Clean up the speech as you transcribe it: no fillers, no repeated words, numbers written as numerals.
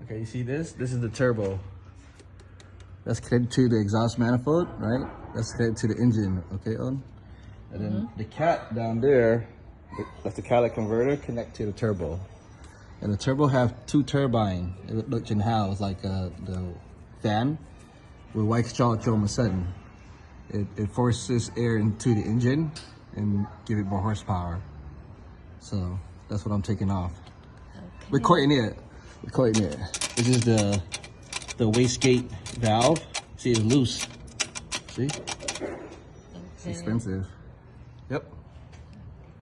Okay, you see this? This is the turbo. That's connected to the exhaust manifold, right? That's connected to the engine, okay, on? And then the cat down there, that's the catalytic converter, connect to the turbo. And the turbo have two turbine. It looks in how it's like the fan with white exhaust all of a sudden. It forces air into the engine and give it more horsepower. So that's what I'm taking off. Okay. We're coiling it. This is the wastegate valve. See, it's loose. See? Okay. It's expensive. Yep.